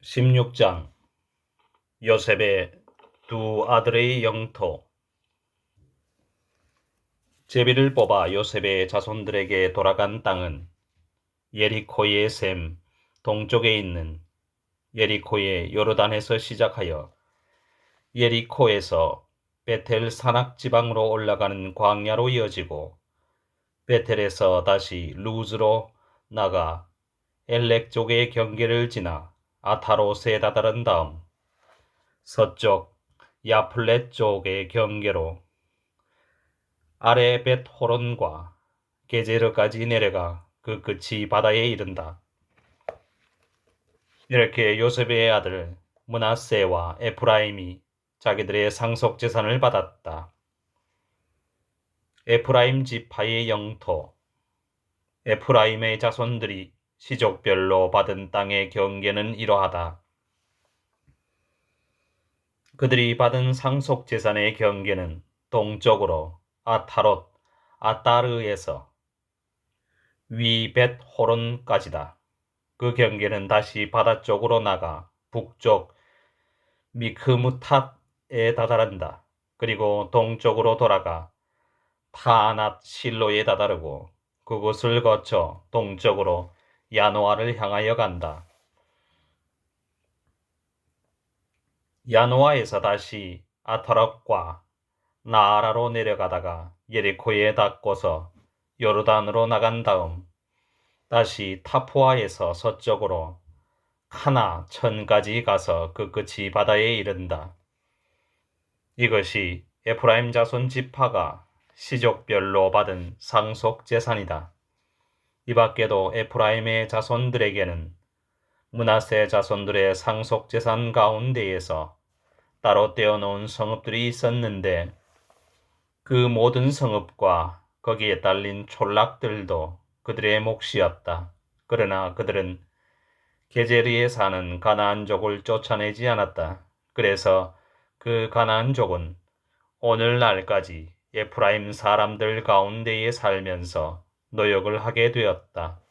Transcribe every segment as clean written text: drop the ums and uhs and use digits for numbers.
16장 요셉의 두 아들의 영토. 제비를 뽑아 요셉의 자손들에게 돌아간 땅은 예리코의 샘 동쪽에 있는 예리코의 요르단에서 시작하여 예리코에서 베텔 산악 지방으로 올라가는 광야로 이어지고 베텔에서 다시 루즈로 나가 엘렉 쪽의 경계를 지나 아타롯에 다다른 다음 서쪽 야플렛 쪽의 경계로 아래 벳호론과 게제르까지 내려가 그 끝이 바다에 이른다. 이렇게 요셉의 아들 므낫세와 에프라임이 자기들의 상속 재산을 받았다. 에프라임 지파의 영토. 에프라임의 자손들이 시족별로 받은 땅의 경계는 이러하다. 그들이 받은 상속 재산의 경계는 동쪽으로 아타롯, 아따르에서 위 벳호론까지다. 그 경계는 다시 바다 쪽으로 나가 북쪽 미크무탓에 다다른다. 그리고 동쪽으로 돌아가 타아낫 실로에 다다르고 그곳을 거쳐 동쪽으로 야노아를 향하여 간다. 야노아에서 다시 아타락과 나아라로 내려가다가 예리코에 닿고서 요르단으로 나간 다음 다시 타푸아에서 서쪽으로 카나 천까지 가서 그 끝이 바다에 이른다. 이것이 에프라임 자손 지파가 시족별로 받은 상속 재산이다. 이 밖에도 에프라임의 자손들에게는 므낫세 자손들의 상속 재산 가운데에서 따로 떼어놓은 성읍들이 있었는데 그 모든 성읍과 거기에 딸린 촌락들도 그들의 몫이었다. 그러나 그들은 게제르에 사는 가나안족을 쫓아내지 않았다. 그래서 그 가나안족은 오늘날까지 에프라임 사람들 가운데에 살면서 노역을 하게 되었다.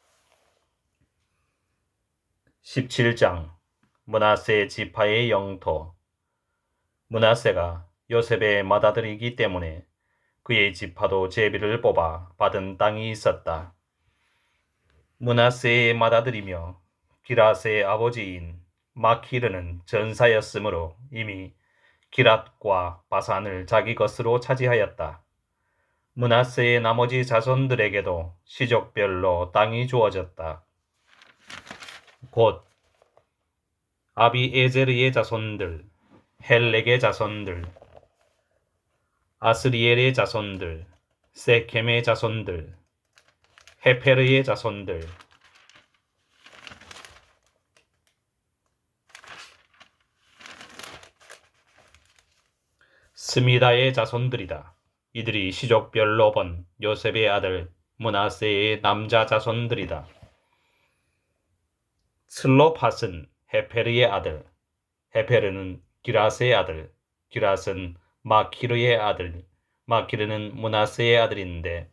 17장 므낫세 지파의 영토. 므낫세가 요셉의 맏아들이기 때문에 그의 지파도 제비를 뽑아 받은 땅이 있었다. 므낫세의 맏아들이며 기랏의 아버지인 마키르는 전사였으므로 이미 기랏과 바산을 자기 것으로 차지하였다. 므낫세의 나머지 자손들에게도 시족별로 땅이 주어졌다. 곧 아비에제르의 자손들, 헬렉의 자손들, 아스리엘의 자손들, 세켐의 자손들, 헤페르의 자손들, 스미다의 자손들이다. 이들이 시족별로 본 요셉의 아들 므낫세의 남자 자손들이다. 슬로팟은 헤페르의 아들, 헤페르는 기랏의 아들, 기랏은 마키르의 아들, 마키르는 므낫세의 아들인데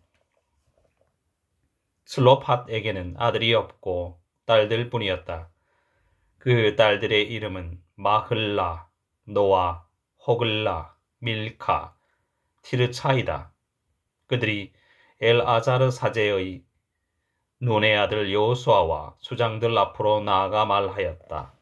슬로팟에게는 아들이 없고 딸들 뿐이었다. 그 딸들의 이름은 마흘라, 노아, 호글라, 밀카, 티르차이다. 그들이 엘아자르 사제의 눈의 아들 여호수아와 수장들 앞으로 나아가 말하였다.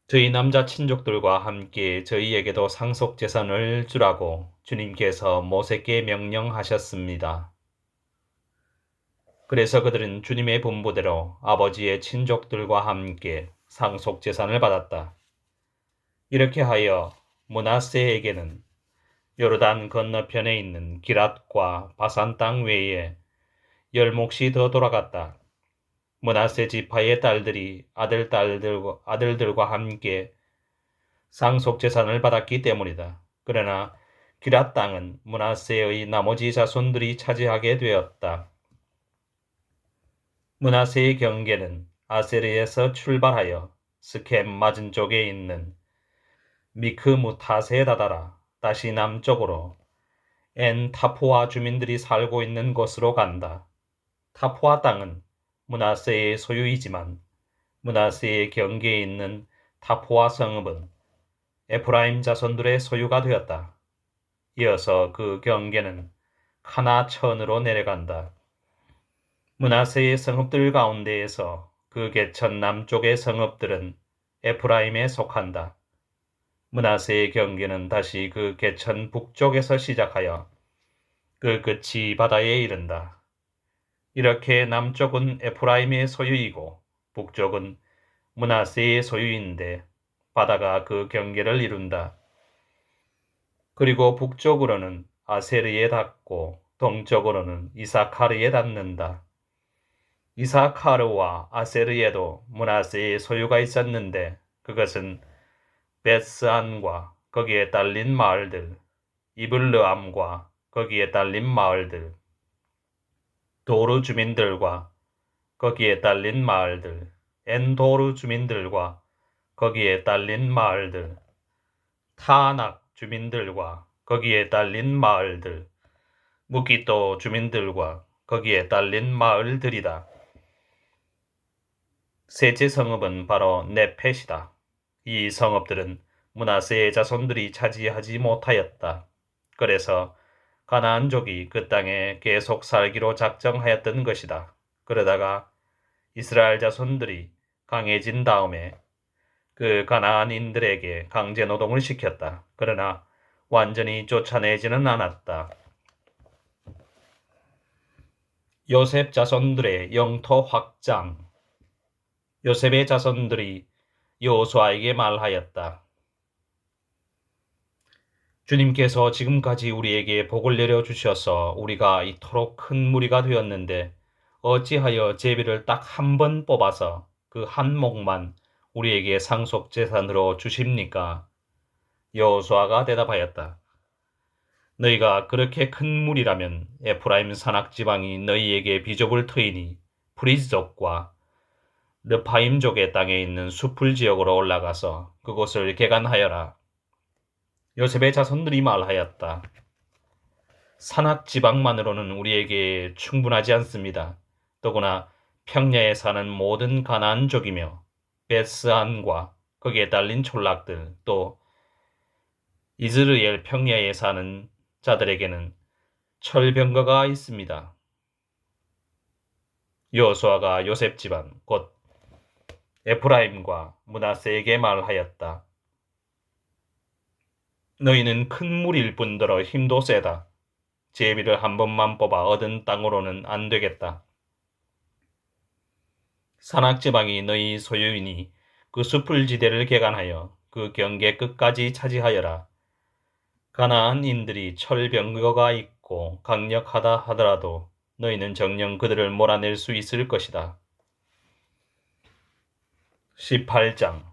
저희 남자 친족들과 함께 저희에게도 상속 재산을 주라고 주님께서 모세께 명령하셨습니다. 그래서 그들은 주님의 분부대로 아버지의 친족들과 함께 상속 재산을 받았다. 이렇게 하여 므낫세에게는 요르단 건너편에 있는 기랏과 바산 땅 외에 10몫이 더 돌아갔다. 므낫세 지파의 딸들이 아들들과 함께 상속 재산을 받았기 때문이다. 그러나 기랏 땅은 므낫세의 나머지 자손들이 차지하게 되었다. 므낫세의 경계는 아세르에서 출발하여 스켐 맞은 쪽에 있는 미크무탓에 다다라 다시 남쪽으로 엔 타푸아 주민들이 살고 있는 곳으로 간다. 타푸아 땅은 므낫세의 소유이지만 므낫세의 경계에 있는 타포와 성읍은 에프라임 자손들의 소유가 되었다. 이어서 그 경계는 카나천으로 내려간다. 므낫세의 성읍들 가운데에서 그 개천 남쪽의 성읍들은 에프라임에 속한다. 므낫세의 경계는 다시 그 개천 북쪽에서 시작하여 그 끝이 바다에 이른다. 이렇게 남쪽은 에프라임의 소유이고 북쪽은 므낫세의 소유인데 바다가 그 경계를 이룬다. 그리고 북쪽으로는 아세르에 닿고 동쪽으로는 이사카르에 닿는다. 이사카르와 아세르에도 므낫세의 소유가 있었는데 그것은 베스안과 거기에 딸린 마을들, 이블르암과 거기에 딸린 마을들, 도르 주민들과 거기에 딸린 마을들, 엔도르 주민들과 거기에 딸린 마을들, 타낙 주민들과 거기에 딸린 마을들, 무기또 주민들과 거기에 딸린 마을들이다. 셋째 성읍은 바로 네펫이다. 이 성읍들은 므낫세의 자손들이 차지하지 못하였다. 그래서 가나안족이 그 땅에 계속 살기로 작정하였던 것이다. 그러다가 이스라엘 자손들이 강해진 다음에 그 가나안인들에게 강제 노동을 시켰다. 그러나 완전히 쫓아내지는 않았다. 요셉 자손들의 영토 확장. 요셉의 자손들이 여호수아에게 말하였다. 주님께서 지금까지 우리에게 복을 내려주셔서 우리가 이토록 큰 무리가 되었는데 어찌하여 제비를 딱 한 번 뽑아서 그 한 목만 우리에게 상속재산으로 주십니까? 여호수아가 대답하였다. 너희가 그렇게 큰 무리라면 에프라임 산악지방이 너희에게 비좁을 터이니 프리즈족과 르파임족의 땅에 있는 수풀 지역으로 올라가서 그곳을 개간하여라. 요셉의 자손들이 말하였다. 산악지방만으로는 우리에게 충분하지 않습니다. 더구나 평야에 사는 모든 가나안족이며 베스안과 거기에 딸린 촌락들 또 이스르엘 평야에 사는 자들에게는 철병거가 있습니다. 여호수아가 요셉 집안 곧 에프라임과 므낫세에게 말하였다. 너희는 큰 무리일 뿐더러 힘도 세다. 제비를 한 번만 뽑아 얻은 땅으로는 안 되겠다. 산악지방이 너희 소유이니 그 수풀지대를 개간하여 그 경계 끝까지 차지하여라. 가나안인들이 철병거가 있고 강력하다 하더라도 너희는 정녕 그들을 몰아낼 수 있을 것이다. 18장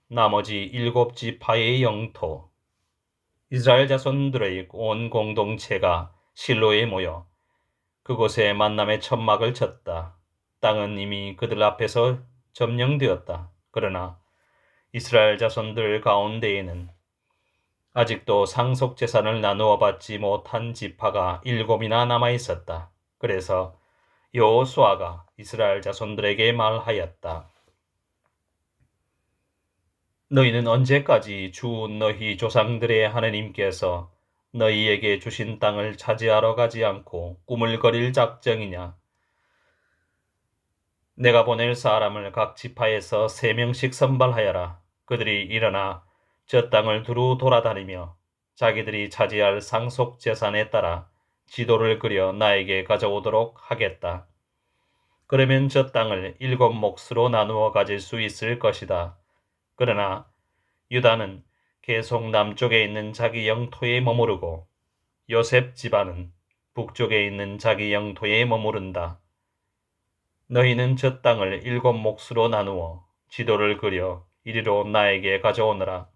나머지 7지파의 영토. 이스라엘 자손들의 온 공동체가 실로에 모여 그곳에 만남의 천막을 쳤다. 땅은 이미 그들 앞에서 점령되었다. 그러나 이스라엘 자손들 가운데에는 아직도 상속재산을 나누어 받지 못한 지파가 7이나 남아 있었다. 그래서 여호수아가 이스라엘 자손들에게 말하였다. 너희는 언제까지 주 너희 조상들의 하느님께서 너희에게 주신 땅을 차지하러 가지 않고 꾸물거릴 작정이냐? 내가 보낼 사람을 각 지파에서 3명씩 선발하여라. 그들이 일어나 저 땅을 두루 돌아다니며 자기들이 차지할 상속재산에 따라 지도를 그려 나에게 가져오도록 하겠다. 그러면 저 땅을 7몫으로 나누어 가질 수 있을 것이다. 그러나 유다는 계속 남쪽에 있는 자기 영토에 머무르고 요셉 집안은 북쪽에 있는 자기 영토에 머무른다. 너희는 저 땅을 7몫으로 나누어 지도를 그려 이리로 나에게 가져오너라.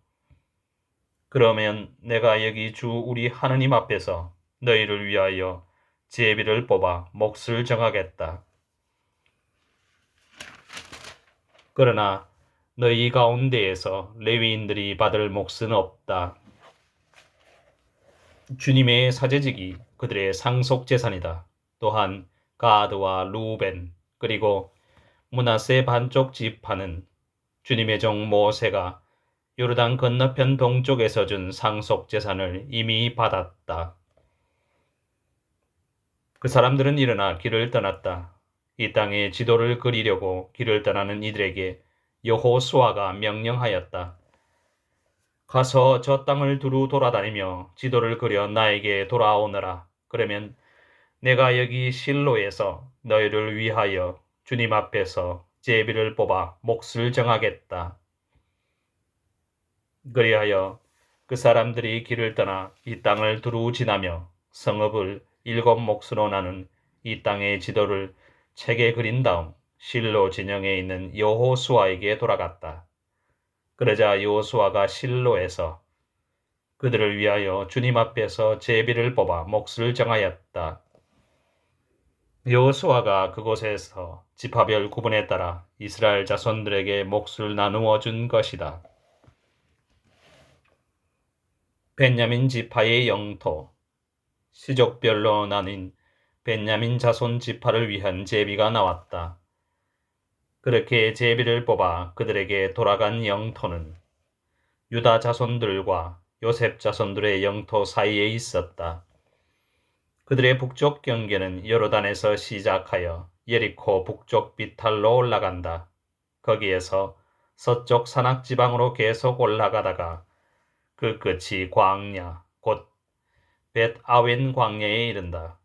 그러면 내가 여기 주 우리 하느님 앞에서 너희를 위하여 제비를 뽑아 몫을 정하겠다. 그러나 너희 가운데에서 레위인들이 받을 몫은 없다. 주님의 사제직이 그들의 상속재산이다. 또한 가드와 루벤 그리고 므낫세 반쪽 지파는 주님의 종 모세가 요르단 건너편 동쪽에서 준 상속재산을 이미 받았다. 그 사람들은 일어나 길을 떠났다. 이 땅에 지도를 그리려고 길을 떠나는 이들에게 여호수아가 명령하였다. 가서 저 땅을 두루 돌아다니며 지도를 그려 나에게 돌아오너라. 그러면 내가 여기 실로에서 너희를 위하여 주님 앞에서 제비를 뽑아 몫을 정하겠다. 그리하여 그 사람들이 길을 떠나 이 땅을 두루 지나며 성읍을 7몫으로 나눈 이 땅의 지도를 책에 그린 다음 실로 진영에 있는 여호수아에게 돌아갔다. 그러자 여호수아가 실로에서 그들을 위하여 주님 앞에서 제비를 뽑아 몫을 정하였다. 여호수아가 그곳에서 지파별 구분에 따라 이스라엘 자손들에게 몫을 나누어 준 것이다. 베냐민 지파의 영토, 시족별로 나뉜 베냐민 자손 지파를 위한 제비가 나왔다. 그렇게 제비를 뽑아 그들에게 돌아간 영토는 유다 자손들과 요셉 자손들의 영토 사이에 있었다. 그들의 북쪽 경계는 요르단에서 시작하여 예리코 북쪽 비탈로 올라간다. 거기에서 서쪽 산악지방으로 계속 올라가다가 그 끝이 광야, 곧 벳아웬 광야에 이른다.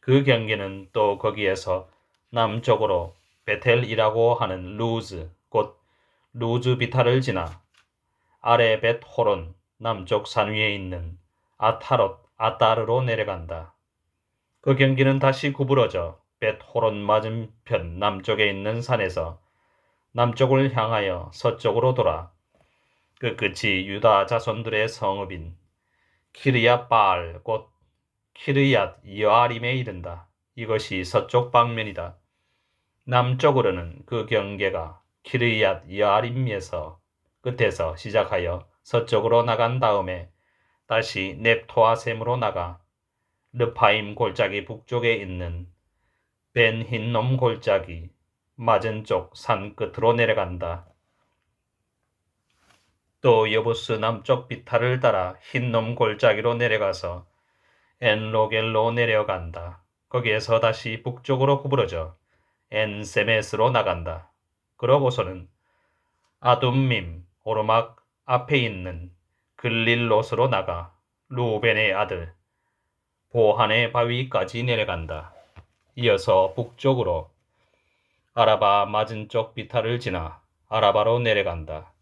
그 경계는 또 거기에서 남쪽으로 베텔이라고 하는 루즈, 곧 루즈 비탈을 지나 아래 벳호론 남쪽 산 위에 있는 아타롯, 아따르로 내려간다. 그 경계는 다시 구부러져 벳호론 맞은편 남쪽에 있는 산에서 남쪽을 향하여 서쪽으로 돌아 그 끝이 유다 자손들의 성읍인 키르얏 바알 곧 키르얏 여아림에 이른다. 이것이 서쪽 방면이다. 남쪽으로는 그 경계가 키르얏 여아림에서 끝에서 시작하여 서쪽으로 나간 다음에 다시 넵토아셈으로 나가 르파임 골짜기 북쪽에 있는 벤 흰놈 골짜기 맞은 쪽 산 끝으로 내려간다. 또 여부스 남쪽 비탈을 따라 흰놈 골짜기로 내려가서 엔로겔로 내려간다. 거기에서 다시 북쪽으로 구부러져 엔세메스로 나간다. 그러고서는 아둠밈 오르막 앞에 있는 글릴롯으로 나가 루벤의 아들 보한의 바위까지 내려간다. 이어서 북쪽으로 아라바 맞은 쪽 비탈을 지나 아라바로 내려간다.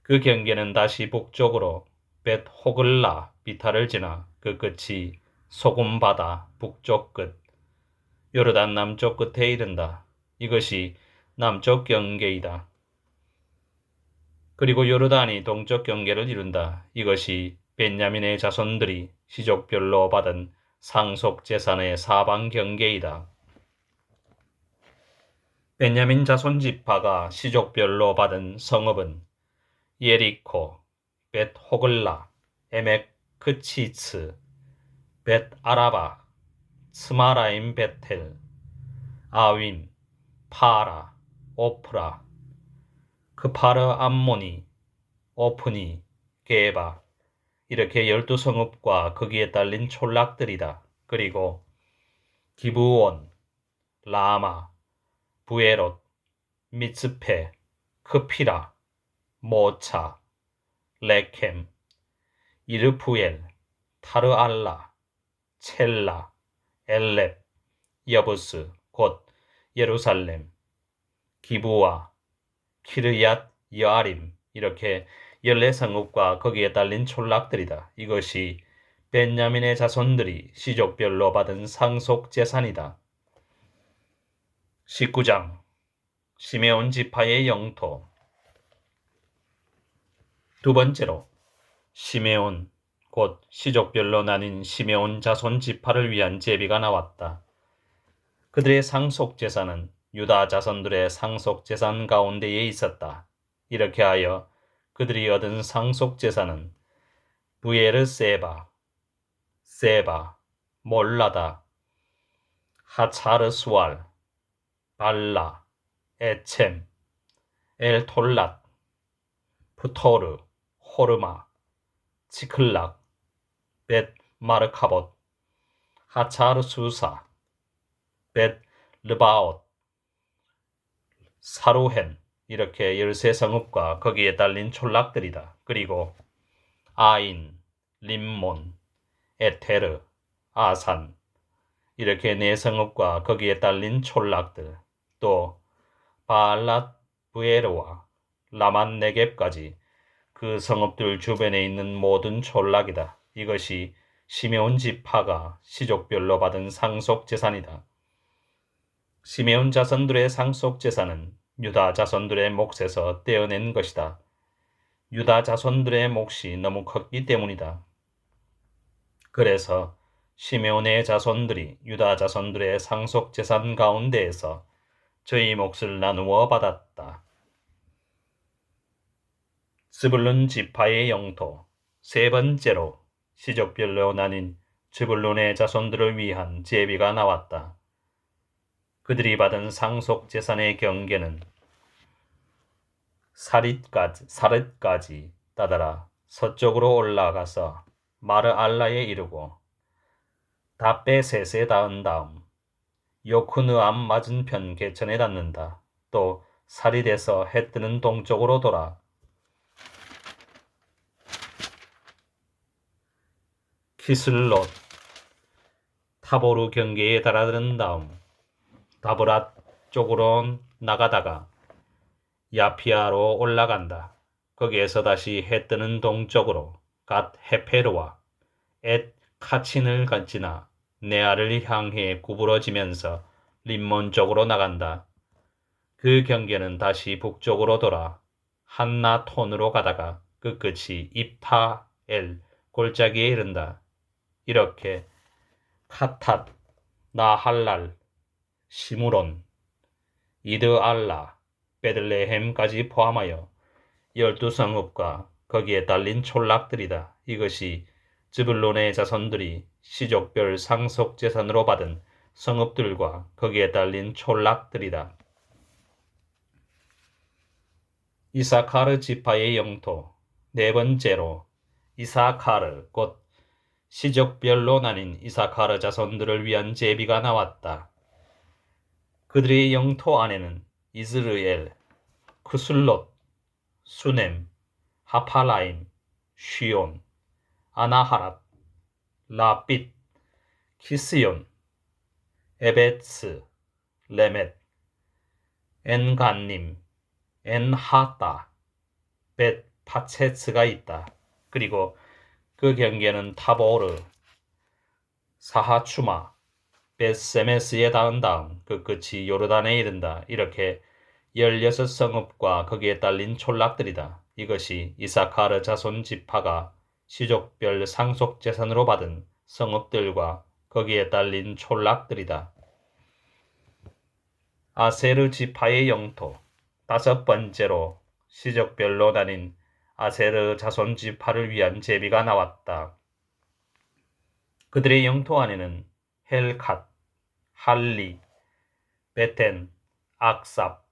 그 경계는 다시 북쪽으로 벳호글라 비탈을 지나 그 끝이 소금바다 북쪽 끝, 요르단 남쪽 끝에 이른다. 이것이 남쪽 경계이다. 그리고 요르단이 동쪽 경계를 이룬다. 이것이 베냐민의 자손들이 시족별로 받은 상속재산의 사방 경계이다. 베냐민 자손 지파가 시족별로 받은 성읍은 예리코, 벳호글라, 에멕 크치츠, 벳아라바, 스마라임 베텔, 아윈, 파라, 오프라, 크파르 암모니, 오프니, 게바 이렇게 12성읍과 거기에 딸린 촌락들이다. 그리고 기브온, 라마, 부에롯, 미츠페, 크피라, 모차, 레켐, 이르푸엘, 타르알라, 첼라, 엘렙, 여부스, 곧 예루살렘, 기브와, 키르얏 여아림 이렇게 14성읍과 거기에 딸린 촌락들이다. 이것이 베냐민의 자손들이 시족별로 받은 상속재산이다. 19장 시메온 지파의 영토. 두 번째로 시메온 곧 시족별로 나뉜 시메온 자손 지파를 위한 제비가 나왔다. 그들의 상속재산은 유다 자손들의 상속재산 가운데에 있었다. 이렇게 하여 그들이 얻은 상속재산은 부에르세바, 세바, 몰라다, 하차르수알, 발라, 에쳔, 엘톨랏, 프토르, 호르마, 치클락, 벳 마르카봇, 하차르수사, 벳 르바옷, 사루헨, 이렇게 13성읍과 거기에 딸린 촌락들이다. 그리고 아인, 림몬, 에테르, 아산, 이렇게 4성읍과 거기에 딸린 촌락들, 또 바알랏 부에르와 라만 네겝까지 그 성읍들 주변에 있는 모든 촌락이다. 이것이 시메온 지파가 시족별로 받은 상속재산이다. 시메온 자손들의 상속재산은 유다 자손들의 몫에서 떼어낸 것이다. 유다 자손들의 몫이 너무 컸기 때문이다. 그래서 시메온의 자손들이 유다 자손들의 상속재산 가운데에서 저희 몫을 나누어 받았다. 스불룬 지파의 영토. 세 번째로 시족별로 나뉜 스불룬의 자손들을 위한 제비가 나왔다. 그들이 받은 상속재산의 경계는 사릿까지 따라라 서쪽으로 올라가서 마르알라에 이르고 다베셋에 닿은 다음 요크느암 맞은편 개천에 닿는다. 또 사릿에서 해 뜨는 동쪽으로 돌아 키슬롯 타보르 경계에 달아드는 다음 다브랏 쪽으로 나가다가 야피아로 올라간다. 거기에서 다시 해 뜨는 동쪽으로 갓 헤페르와 엣 카친을 지나 네아를 향해 구부러지면서 림몬 쪽으로 나간다. 그 경계는 다시 북쪽으로 돌아 한나톤으로 가다가 그 끝이 입타엘 골짜기에 이른다. 이렇게 카탓, 나할랄, 시므론, 이드알라, 베들레헴까지 포함하여 12성읍과 거기에 딸린 촌락들이다. 이것이 즈불론의 자손들이 시족별 상속재산으로 받은 성읍들과 거기에 딸린 촌락들이다. 이사카르 지파의 영토. 네 번째로 이사카르 곧 시족별로 나뉜 이사카르 자손들을 위한 제비가 나왔다. 그들의 영토 안에는 이스르엘, 크술롯, 수넴, 하팔라임, 쉬온, 아나하랏, 라빛, 키스yon, 에베츠, 레멧, 엔간님, 엔하따, 벳 파체츠가 있다. 그리고 그 경계는 타보르, 사하추마, 벳세메스에 닿은 다음 그 끝이 요르단에 이른다. 이렇게 16성읍과 거기에 딸린 촌락들이다. 이것이 이사카르 자손 지파가 시족별 상속재산으로 받은 성읍들과 거기에 딸린 촌락들이다. 아세르 지파의 영토. 다섯 번째로 시족별로 나뉜 아세르 자손 지파를 위한 제비가 나왔다. 그들의 영토 안에는 헬캇, 할리, 베텐, 악삽,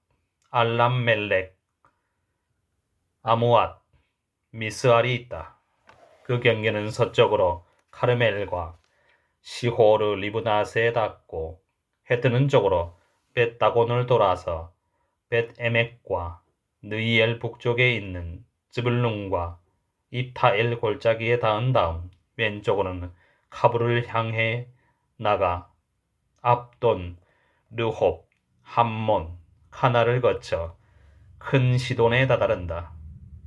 알람멜렉, 아무앗, 미스알이 있다. 그 경계는 서쪽으로 카르멜과 시호르 리브낫에 닿고 해뜨는 쪽으로 벳다곤을 돌아서 벳에멕과 느이엘 북쪽에 있는 즈블룬과 입타엘 골짜기에 닿은 다음 왼쪽으로는 카브를 향해 나가 압돈, 르홉, 함몬, 카나를 거쳐 큰 시돈에 다다른다.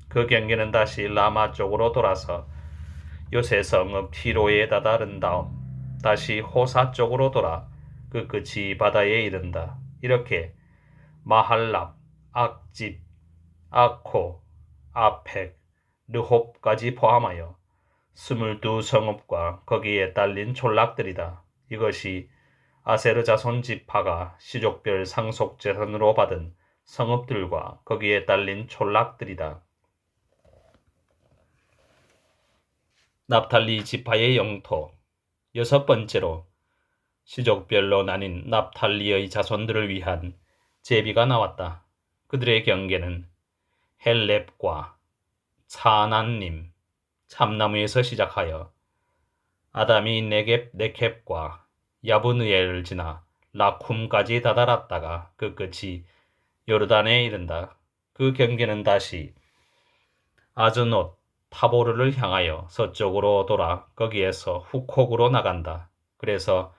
그 경계는 다시 라마 쪽으로 돌아서 요새 성읍 티로에 다다른 다음 다시 호사 쪽으로 돌아 그 끝이 바다에 이른다. 이렇게 마할랍, 악집, 아코, 아펙, 르홉까지 포함하여 22성읍과 거기에 딸린 촌락들이다. 이것이 아세르 자손 지파가 시족별 상속재산으로 받은 성읍들과 거기에 딸린 촌락들이다. 납탈리 지파의 영토. 여섯 번째로 시족별로 나뉜 납탈리의 자손들을 위한 제비가 나왔다. 그들의 경계는 헬렙과 차난님, 참나무에서 시작하여 아담이 네겝과 야브느엘을 지나 라쿰까지 다다랐다가 그 끝이 요르단에 이른다. 그 경계는 다시 아즈노 타보르를 향하여 서쪽으로 돌아 거기에서 후콕으로 나간다. 그래서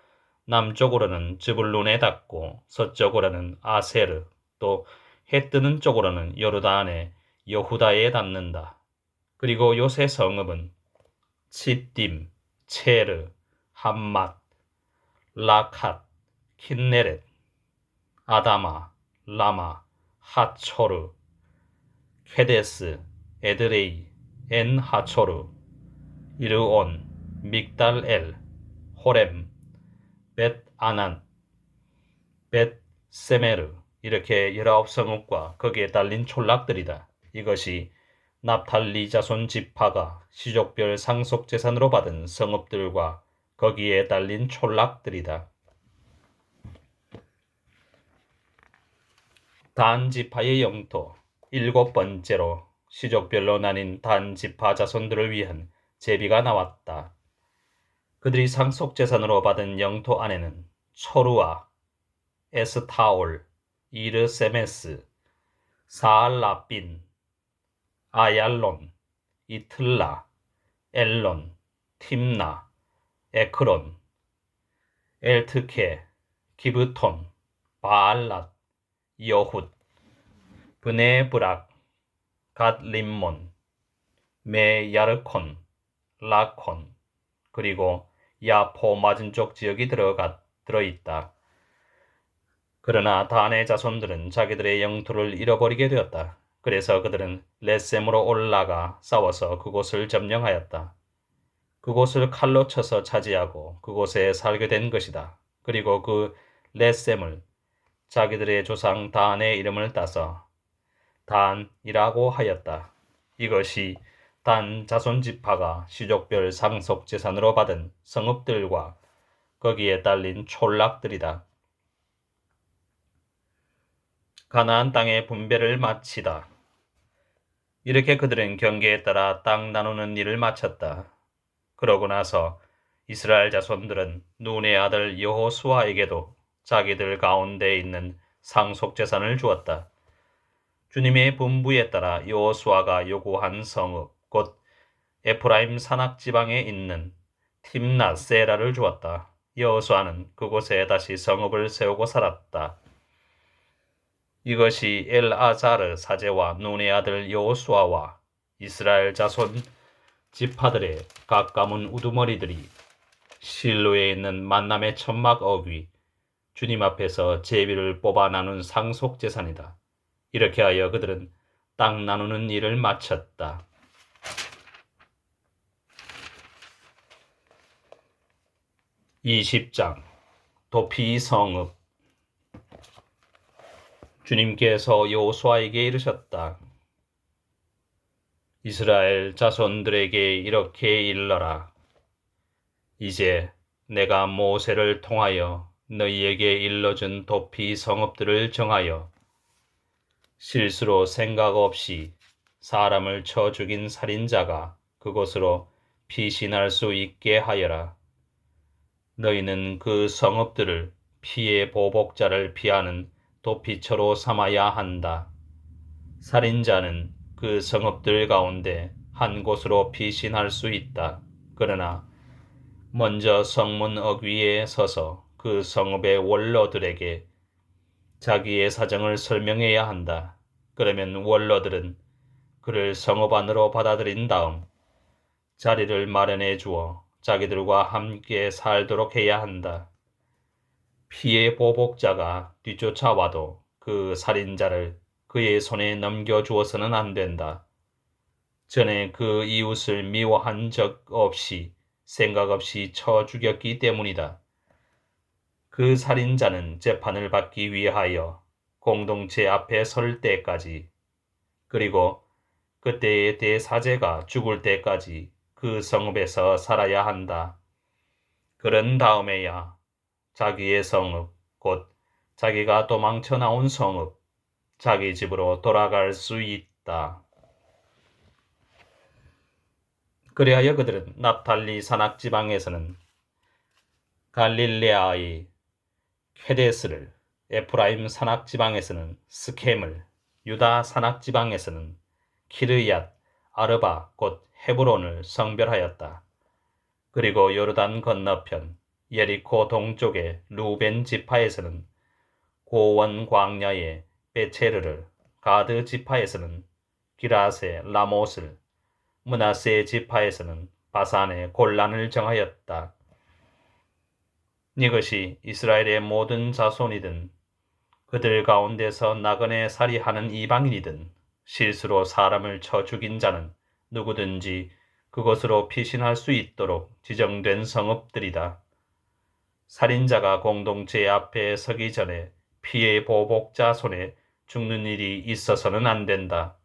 남쪽으로는 즈불룬에 닿고 서쪽으로는 아세르, 또 해 뜨는 쪽으로는 요르단의 여후다에 닿는다. 그리고 요새 성읍은 칫딤, 체르, 함맛, 라캇, 킨네렛, 아다마, 라마, 하초르, 케데스, 에드레이, 엔 하초르, 이르온, 믹달엘, 호렘, 벳 아난, 벳 세메르, 이렇게 19성읍과 거기에 딸린 촌락들이다. 이것이 납탈리 자손 지파가 시족별 상속재산으로 받은 성읍들과 거기에 딸린 촌락들이다. 단 지파의 영토, 7번째로 시족별로 나뉜 단 지파 자손들을 위한 제비가 나왔다. 그들이 상속재산으로 받은 영토 안에는 초루아, 에스타올, 이르세메스, 사알라빈, 아얄론, 이틀라, 엘론, 팀나, 에크론, 엘트케, 기브톤, 바알랏, 여훗, 브네브락, 갓림몬, 메야르콘, 라콘, 그리고 야포 맞은쪽 지역이 들어있다. 그러나 단의 자손들은 자기들의 영토를 잃어버리게 되었다. 그래서 그들은 렛셈으로 올라가 싸워서 그곳을 점령하였다. 그곳을 칼로 쳐서 차지하고 그곳에 살게 된 것이다. 그리고 그 렛셈을 자기들의 조상 단의 이름을 따서 단이라고 하였다. 이것이 단 자손 지파가 시족별 상속 재산으로 받은 성읍들과 거기에 딸린 촌락들이다. 가나안 땅의 분배를 마치다. 이렇게 그들은 경계에 따라 땅 나누는 일을 마쳤다. 그러고 나서 이스라엘 자손들은 눈의 아들 여호수아에게도 자기들 가운데 있는 상속 재산을 주었다. 주님의 분부에 따라 여호수아가 요구한 성읍, 곧 에프라임 산악 지방에 있는 팀낫 세라를 주었다. 여호수아는 그곳에 다시 성읍을 세우고 살았다. 이것이 엘아자르 사제와 눈의 아들 여호수아와 이스라엘 자손 지파들의 가까운 우두머리들이 실로에 있는 만남의 천막 어귀 주님 앞에서 제비를 뽑아 나눈 상속 재산이다. 이렇게 하여 그들은 땅 나누는 일을 마쳤다. 20장 도피 성읍. 주님께서 여호수아에게 이르셨다. 이스라엘 자손들에게 이렇게 일러라. 이제 내가 모세를 통하여 너희에게 일러준 도피 성읍들을 정하여 실수로 생각 없이 사람을 쳐 죽인 살인자가 그곳으로 피신할 수 있게 하여라. 너희는 그 성읍들을 피의 보복자를 피하는 도피처로 삼아야 한다. 살인자는 그 성읍들 가운데 한 곳으로 피신할 수 있다. 그러나 먼저 성문 어귀에 서서 그 성읍의 원로들에게 자기의 사정을 설명해야 한다. 그러면 원로들은 그를 성읍 안으로 받아들인 다음 자리를 마련해 주어 자기들과 함께 살도록 해야 한다. 피해 보복자가 뒤쫓아와도 그 살인자를 그의 손에 넘겨주어서는 안 된다. 전에 그 이웃을 미워한 적 없이 생각 없이 쳐 죽였기 때문이다. 그 살인자는 재판을 받기 위하여 공동체 앞에 설 때까지, 그리고 그때의 대사제가 죽을 때까지 그 성읍에서 살아야 한다. 그런 다음에야 자기의 성읍, 곧 자기가 도망쳐 나온 성읍, 자기 집으로 돌아갈 수 하였다. 그리하여 그들은 납달리 산악 지방에서는 갈릴레아의 케데스를, 에프라임 산악 지방에서는 스켐을, 유다 산악 지방에서는 키르얏 아르바 곧 헤브론을 성별하였다. 그리고 요르단 건너편 예리코 동쪽의 루벤 지파에서는 고원 광야의 베체르를, 가드 지파에서는 기라세 라못을, 므낫세 지파에서는 바산의 골란을 정하였다. 이것이 이스라엘의 모든 자손이든 그들 가운데서 나그네 살이하는 이방인이든 실수로 사람을 쳐 죽인 자는 누구든지 그것으로 피신할 수 있도록 지정된 성읍들이다. 살인자가 공동체 앞에 서기 전에 피해 보복자 손에 죽는 일이 있어서는 안 된다.